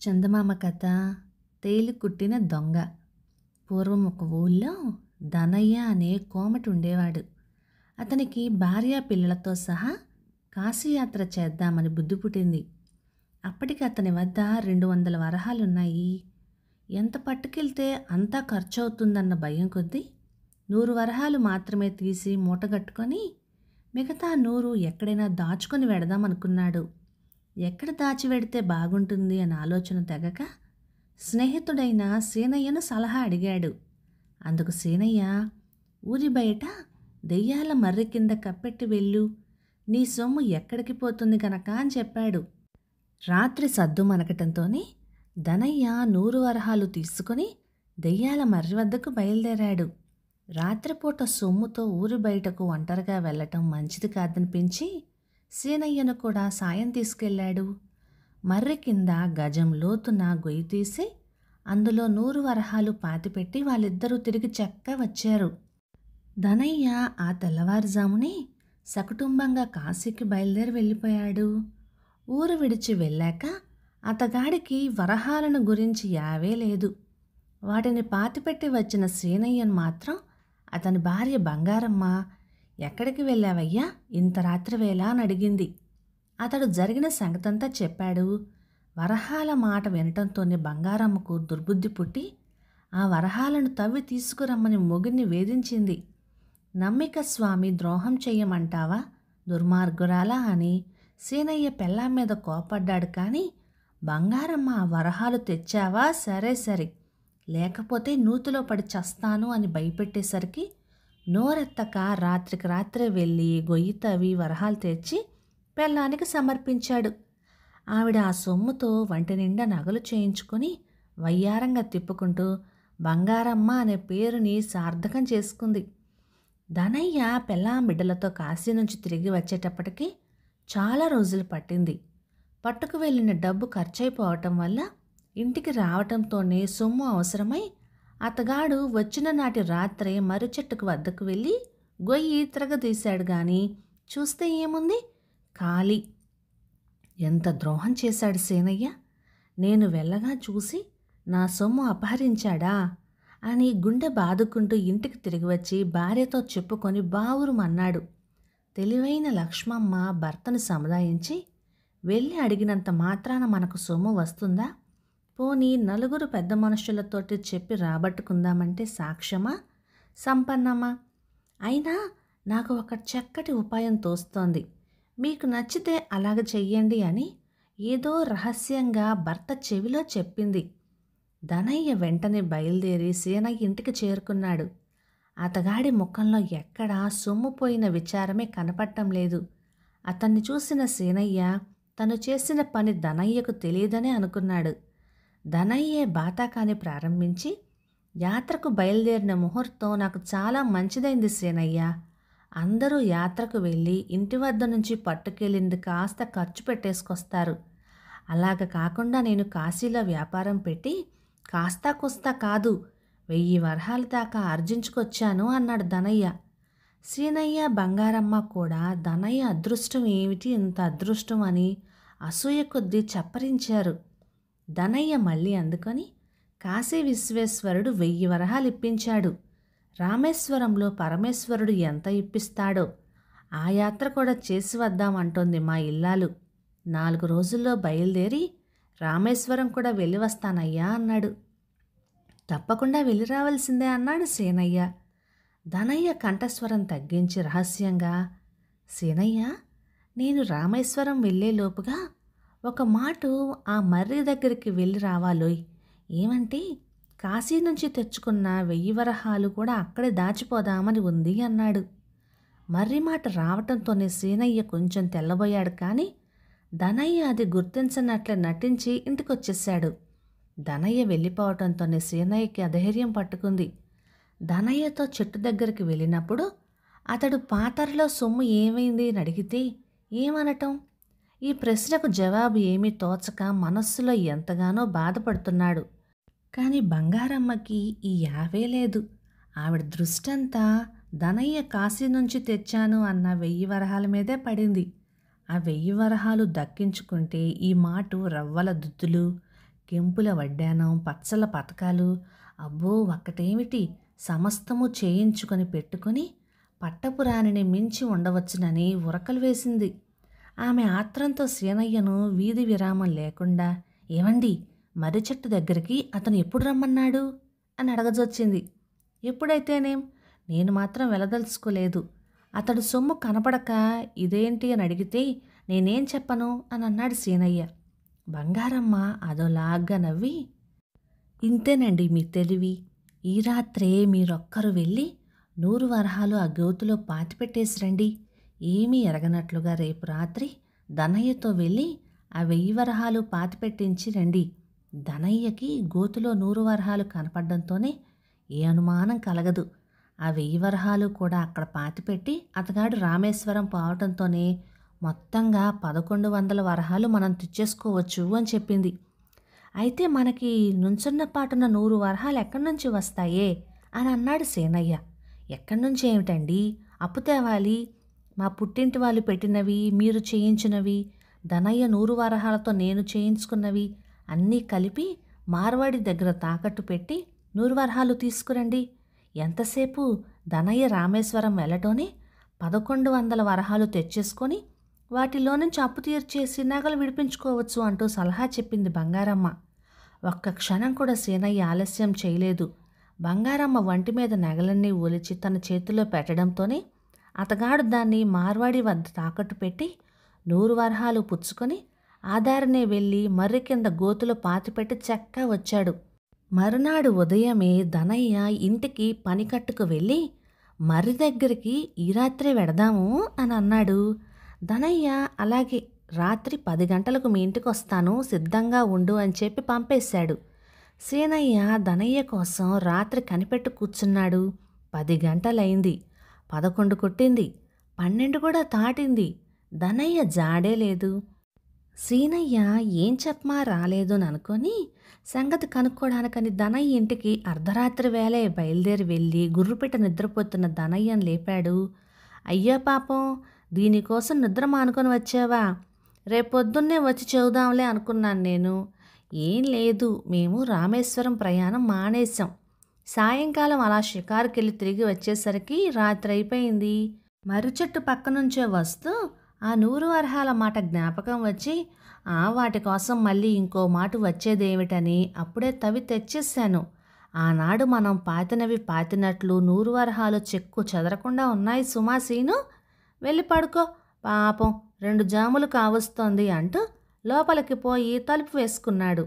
చందమామ కథ తేలు కుట్టిన దొంగ. పూర్వం ఒక ఊళ్ళో ధనయ్య అనే కోమటి ఉండేవాడు. అతనికి భార్య పిల్లలతో సహా కాశీయాత్ర చేద్దామని బుద్ధి పుట్టింది. అప్పటికి అతని వద్ద 200 వరహాలున్నాయి. ఎంత పట్టుకెళ్తే అంతా ఖర్చు అవుతుందన్న భయం కొద్దీ 100 వరహాలు మాత్రమే తీసి మూటగట్టుకొని మిగతా 100 ఎక్కడైనా దాచుకొని వెడదామనుకున్నాడు. ఎక్కడ దాచి వెడితే బాగుంటుంది అని ఆలోచన తెగక స్నేహితుడైన సీనయ్యను సలహా అడిగాడు. అందుకు సీనయ్య, ఊరి బయట దెయ్యాల మర్రి కింద కప్పెట్టి వెళ్ళు, నీ సొమ్ము ఎక్కడికి పోతుంది గనక అని చెప్పాడు. రాత్రి సద్దు మనకటంతోనే ధనయ్య 100 వరహాలు తీసుకుని దెయ్యాల మర్రి వద్దకు బయలుదేరాడు. రాత్రిపూట సొమ్ముతో ఊరి బయటకు ఒంటరిగా వెళ్ళటం మంచిది కాదనిపించి సీనయ్యను కూడా సాయం తీసుకెళ్లాడు. మర్రి కింద గజం లోతున గొయ్యి తీసి అందులో 100 వరహాలు పాతిపెట్టి వాళ్ళిద్దరూ తిరిగి చక్కా వచ్చారు. ధనయ్య ఆ తెల్లవారుజామునే సకుటుంబంగా కాశీకి బయలుదేరి వెళ్ళిపోయాడు. ఊరు విడిచి వెళ్ళాక అతగాడికి వరహాలను గురించి యావే లేదు. వాటిని పాతిపెట్టి వచ్చిన సీనయ్యను మాత్రం అతని భార్య బంగారమ్మ, ఎక్కడికి వెళ్ళావయ్యా ఇంత రాత్రి వేళ అని అడిగింది. అతడు జరిగిన సంగతంతా చెప్పాడు. వరహాల మాట వినటంతోనే బంగారమ్మకు దుర్బుద్ధి పుట్టి ఆ వరహాలను తవ్వి తీసుకురమ్మని మొగుడిని వేధించింది. నమ్మిక స్వామి ద్రోహం చెయ్యమంటావా దుర్మార్గురాలా అని సీనయ్య పెళ్ళాం మీద కోపడ్డాడు. కానీ బంగారమ్మ ఆ వరహాలు తెచ్చావా సరే సరే, లేకపోతే నూతిలో పడి చస్తాను అని భయపెట్టేసరికి నోరెత్తక రాత్రికి రాత్రే వెళ్ళి గొయ్యి తవ్వి వరహాలు తెచ్చి పెళ్ళానికి సమర్పించాడు. ఆవిడ ఆ సొమ్ముతో వంటి నిండా నగలు చేయించుకొని వయ్యారంగా తిప్పుకుంటూ బంగారమ్మ అనే పేరుని సార్థకం చేసుకుంది. ధనయ్య పెళ్ళాం బిడ్డలతో కాశీ నుంచి తిరిగి వచ్చేటప్పటికి చాలా రోజులు పట్టింది. పట్టుకు వెళ్ళిన డబ్బు ఖర్చయిపోవటం వల్ల ఇంటికి రావటంతోనే సొమ్ము అవసరమై అతగాడు వచ్చిన నాటి రాత్రే మర్రి చెట్టుకు వద్దకు వెళ్ళి గొయ్యి తిరగదీశాడు. గాని చూస్తే ఏముంది, ఖాళీ. ఎంత ద్రోహం చేశాడు సీనయ్య! నేను వెళ్ళగా చూసి నా సొమ్ము అపహరించాడా అని గుండె బాదుకుంటూ ఇంటికి తిరిగి వచ్చి భార్యతో చెప్పుకొని బావురుమన్నాడు. తెలివైన లక్ష్మమ్మ భర్తను సముదాయించి, వెళ్ళి అడిగినంత మాత్రాన మనకు సొమ్ము వస్తుందా? పోనీ నలుగురు పెద్ద మనుషులతోటి చెప్పి రాబట్టుకుందామంటే సాక్ష్యమా, సంపన్నమా? అయినా నాకు ఒక చక్కటి ఉపాయం తోస్తోంది, మీకు నచ్చితే అలాగ చెయ్యండి అని ఏదో రహస్యంగా భర్త చెవిలో చెప్పింది. ధనయ్య వెంటనే బయలుదేరి సీనయ్య ఇంటికి చేరుకున్నాడు. అతగాడి ముఖంలో ఎక్కడా సొమ్ముపోయిన విచారమే కనపడటం లేదు. అతన్ని చూసిన సీనయ్య తను చేసిన పని ధనయ్యకు తెలియదనే అనుకున్నాడు. ధనయ్యే బాతాకాని ప్రారంభించి, యాత్రకు బయలుదేరిన ముహూర్తం నాకు చాలా మంచిదైంది సీనయ్య. అందరూ యాత్రకు వెళ్ళి ఇంటి వద్ద నుంచి పట్టుకెళ్ళింది కాస్త ఖర్చు పెట్టేసుకొస్తారు. అలాగ కాకుండా నేను కాశీలో వ్యాపారం పెట్టి కాస్తా కూస్తా కాదు 1000 వరహాల దాకా ఆర్జించుకొచ్చాను అన్నాడు ధనయ్య. సీనయ్య బంగారమ్మ కూడా ధనయ్య అదృష్టం ఏమిటి ఇంత అదృష్టం అని అసూయ కొద్దీ చప్పరించారు. ధనయ్య మళ్ళీ అందుకొని కాశీ విశ్వేశ్వరుడు 1000 వరహాలు ఇప్పించాడు. రామేశ్వరంలో పరమేశ్వరుడు ఎంత ఇప్పిస్తాడో ఆ యాత్ర కూడా చేసి వద్దామంటోంది మా ఇల్లాలు. 4 రోజుల్లో బయలుదేరి రామేశ్వరం కూడా వెళ్ళి వస్తానయ్యా అన్నాడు. తప్పకుండా వెళ్ళి రావాల్సిందే అన్నాడు సీనయ్య. ధనయ్య కంఠస్వరం తగ్గించి రహస్యంగా, సీనయ్య, నేను రామేశ్వరం వెళ్ళేలోపుగా ఒక మాటు ఆ మర్రి దగ్గరికి వెళ్ళి రావాలోయ్. ఏమంటే కాశీ నుంచి తెచ్చుకున్న 1000 వరహాలు కూడా అక్కడే దాచిపోదామని ఉంది అన్నాడు. మర్రి మాట రావటంతోనే సీనయ్య కొంచెం తెల్లబోయాడు. కానీ ధనయ్య అది గుర్తించనట్లే నటించి ఇంటికొచ్చేశాడు. ధనయ్య వెళ్ళిపోవటంతోనే సీనయ్యకి అధైర్యం పట్టుకుంది. ధనయ్యతో చెట్టు దగ్గరికి వెళ్ళినప్పుడు అతడు పాతరలో సొమ్ము ఏమైంది అని అడిగితే ఏమనటం? ఈ ప్రశ్నకు జవాబు ఏమీ తోచక మనస్సులో ఎంతగానో బాధపడుతున్నాడు. కానీ బంగారమ్మకి ఈ యావే లేదు. ఆవిడ దృష్టంతా ధనయ్య కాశీ నుంచి తెచ్చాను అన్న 1000 వరహాల మీదే పడింది. ఆ 1000 వరహాలు దక్కించుకుంటే ఈ మాటు రవ్వల దుద్దులు కెంపుల వడ్డానం, పచ్చల పతకాలు, అబ్బో ఒక్కటేమిటి సమస్తము చేయించుకొని పెట్టుకొని పట్టపురాణిని మించి ఉండవచ్చునని ఉరకలు వేసింది. ఆమె ఆత్రంతో సీనయ్యను వీధి విరామం లేకుండా, ఏవండి మర్రి చెట్టు దగ్గరికి అతను ఎప్పుడు రమ్మన్నాడు అని అడగజొచ్చింది. ఎప్పుడైతేనేం, నేను మాత్రం వెలదలుచుకోలేదు. అతడు సొమ్ము కనపడక ఇదేంటి అని అడిగితే నేనేం చెప్పను అని అన్నాడు సీనయ్య. బంగారమ్మ అదోలాగ్గా నవ్వి, ఇంతేనండి మీ తెలివి. ఈ రాత్రే మీరొక్కరు వెళ్ళి 100 వరహాలు ఆ గోతులో పాతిపెట్టేసి రండి. ఏమీ ఎరగనట్లుగా రేపు రాత్రి ధనయ్యతో వెళ్ళి ఆ 1000 వరహాలు పాతిపెట్టించి రండి. ధనయ్యకి గోతులో 100 వరహాలు కనపడ్డంతోనే ఏ అనుమానం కలగదు. ఆ 1000 వరహాలు కూడా అక్కడ పాతిపెట్టి అతగాడు రామేశ్వరం పోవటంతోనే మొత్తంగా 1100 వరహాలు మనం తెచ్చేసుకోవచ్చు అని చెప్పింది. అయితే మనకి నుంచున్న పాటున 100 వరహాలు ఎక్కడి నుంచి వస్తాయే అని అన్నాడు సీనయ్య. ఎక్కడి నుంచి ఏమిటండి, అప్పు తేవాలి. మా పుట్టింటి వాళ్ళు పెట్టినవి, మీరు చేయించినవి, ధనయ్య 100 వరహాలతో నేను చేయించుకున్నవి అన్నీ కలిపి మార్వాడి దగ్గర తాకట్టు పెట్టి 100 వరహాలు తీసుకురండి. ఎంతసేపు ధనయ్య రామేశ్వరం వెళ్ళటోనే 1100 వరహాలు తెచ్చేసుకొని వాటిలో నుంచి అప్పు తీర్చేసి నగలు విడిపించుకోవచ్చు అంటూ సలహా చెప్పింది బంగారమ్మ. ఒక్క క్షణం కూడా సీనయ్య ఆలస్యం చేయలేదు. బంగారమ్మ వంటి మీద నగలన్నీ ఒలిచి తన చేతిలో పెట్టడంతోనే అతగాడు దాన్ని మార్వాడి వద్ద తాకట్టు పెట్టి 100 వరహాలు పుచ్చుకొని ఆధారనే వెళ్ళి మర్రి కింద గోతులో పాతిపెట్టి చక్కా వచ్చాడు. మరునాడు ఉదయమే ధనయ్య ఇంటికి పనికట్టుకు వెళ్ళి మర్రి దగ్గరికి ఈ రాత్రే వెడదాము అని అన్నాడు. ధనయ్య అలాగే, రాత్రి 10 గంటలకు మీ ఇంటికి వస్తాను, సిద్ధంగా ఉండు అని చెప్పి పంపేశాడు. సీనయ్య ధనయ్య కోసం రాత్రి కనిపెట్టు కూర్చున్నాడు. 10 గంటలైంది, 11 కొట్టింది, 12 కూడా దాటింది. ధనయ్య జాడే లేదు. సీనయ్య ఏం చెప్పమా రాలేదు అని అనుకొని సంగతి కనుక్కోడానికని ధనయ్య ఇంటికి అర్ధరాత్రి వేళే బయలుదేరి వెళ్ళి గుర్రుపెట్ట నిద్రపోతున్న ధనయ్యను లేపాడు. అయ్యో పాపం, దీనికోసం నిద్ర మానుకొని వచ్చావా? రేపొద్దున్నే వచ్చి చెబుదాంలే అనుకున్నాను నేను. ఏం లేదు, మేము రామేశ్వరం ప్రయాణం మానేశాం. సాయంకాలం అలా షికారుకెళ్ళి తిరిగి వచ్చేసరికి రాత్రి అయిపోయింది. మర్రి చెట్టు పక్క నుంచే వస్తూ ఆ 100 వరహాల మాట జ్ఞాపకం వచ్చి వాటి కోసం మళ్ళీ ఇంకో మాట వచ్చేదేమిటని అప్పుడే తవి తెచ్చేశాను. ఆనాడు మనం పాతినవి పాతినట్లు 100 వరహాలు చెక్కు చెదరకుండా ఉన్నాయి సుమాసీను. వెళ్ళి పడుకో, పాపం 2 జాములు కావస్తోంది అంటూ లోపలికి పోయి తలుపు వేసుకున్నాడు.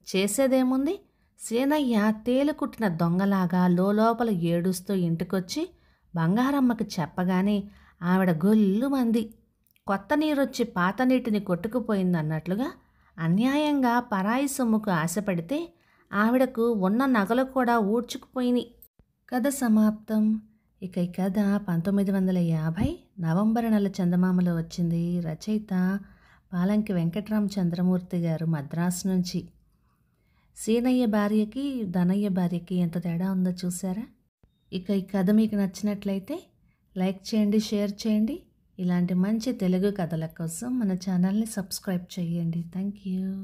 చేసేదేముంది, సీనయ్య తేలుకుట్టిన దొంగలాగా లోపల ఏడుస్తూ ఇంటికొచ్చి బంగారమ్మకి చెప్పగానే ఆవిడ గొల్లుమంది. కొత్త నీరొచ్చి పాత నీటిని కొట్టుకుపోయిందన్నట్లుగా అన్యాయంగా పరాయి సొమ్ముకు ఆశపడితే ఆవిడకు ఉన్న నగలు కూడా ఊడ్చుకుపోయినాయి. కథ సమాప్తం. ఇక ఈ కథ 1950 నవంబర్ నెల చందమామలో వచ్చింది. రచయిత పాలంకి వెంకటరామచంద్రమూర్తి గారు, మద్రాసు నుంచి. సీనయ్య భార్యకి ధనయ్య భార్యకి ఎంత తేడా ఉందో చూసారా? ఇక ఈ కథ మీకు నచ్చినట్లయితే లైక్ చేయండి, షేర్ చేయండి. ఇలాంటి మంచి తెలుగు కథల కోసం మన ఛానల్ని సబ్స్క్రైబ్ చేయండి. Thank you.